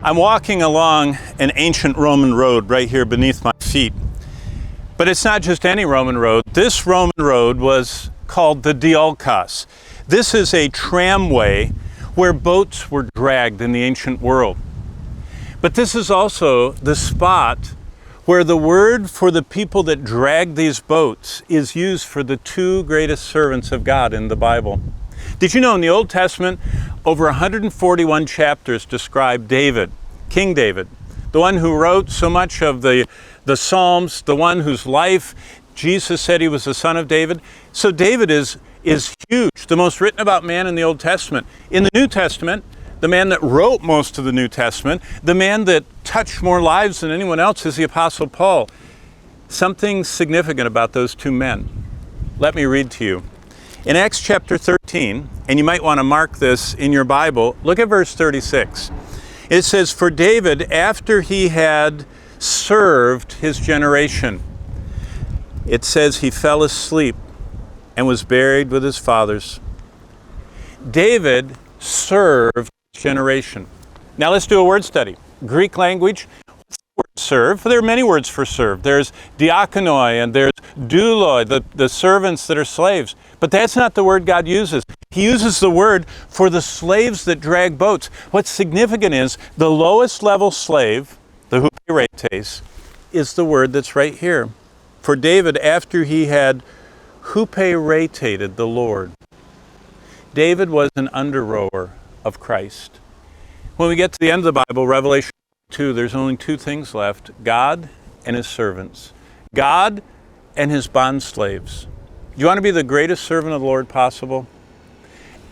I'm walking along an ancient Roman road right here beneath my feet. But it's not just any Roman road. This Roman road was called the Diolkos. This is a tramway where boats were dragged in the ancient world. But this is also the spot where the word for the people that drag these boats is used for the two greatest servants of God in the Bible. Did you know in the Old Testament, over 141 chapters describe David, King David, the one who wrote so much of the Psalms, the one whose life Jesus said he was the son of David. So David is huge, the most written about man in the Old Testament. In the New Testament, the man that wrote most of the New Testament, the man that touched more lives than anyone else is the Apostle Paul. Something significant about those two men. Let me read to you. In Acts chapter 13, and you might want to mark this in your Bible, look at verse 36. It says, "For David, after he had served his generation," it says he fell asleep and was buried with his fathers. David served his generation. Now let's do a word study. Greek language, what's the word serve? There are many words for serve. There's diakonoi and there's douloi, the servants that are slaves. But that's not the word God uses. He uses the word for the slaves that drag boats. What's significant is the lowest level slave, the huperetes, is the word that's right here. For David, after he had hupereted the Lord. David was an underrower of Christ. When we get to the end of the Bible, Revelation 2, there's only two things left: God and his servants. God and his bond slaves. Do you want to be the greatest servant of the Lord possible?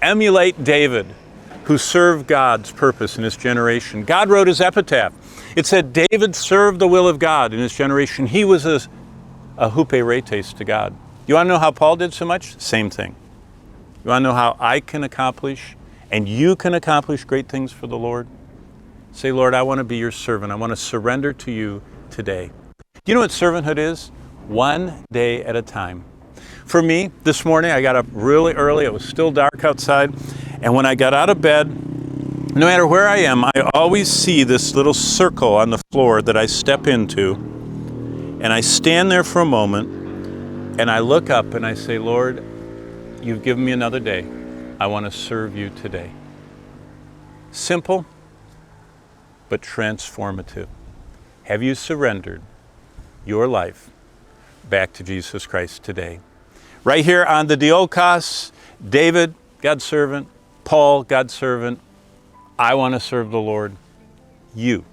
Emulate David, who served God's purpose in his generation. God wrote his epitaph. It said, David served the will of God in his generation. He was a huperetes to God. You want to know how Paul did so much? Same thing. You want to know how I can accomplish and you can accomplish great things for the Lord? Say, Lord, I want to be your servant. I want to surrender to you today. Do you know what servanthood is? One day at a time. For me, this morning, I got up really early. It was still dark outside. And when I got out of bed, no matter where I am, I always see this little circle on the floor that I step into. And I stand there for a moment, and I look up and I say, Lord, you've given me another day. I want to serve you today. Simple, but transformative. Have you surrendered your life back to Jesus Christ today? Right here on the Diolkos, David, God's servant, Paul, God's servant. I want to serve the Lord. You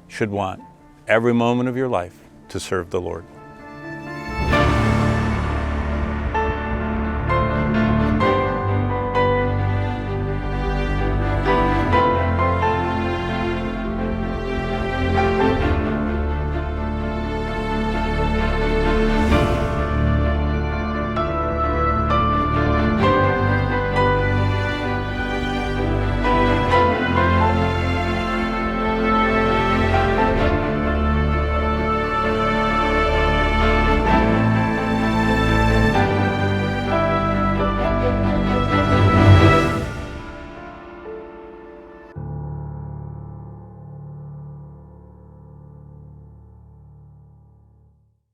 should want every moment of your life to serve the Lord.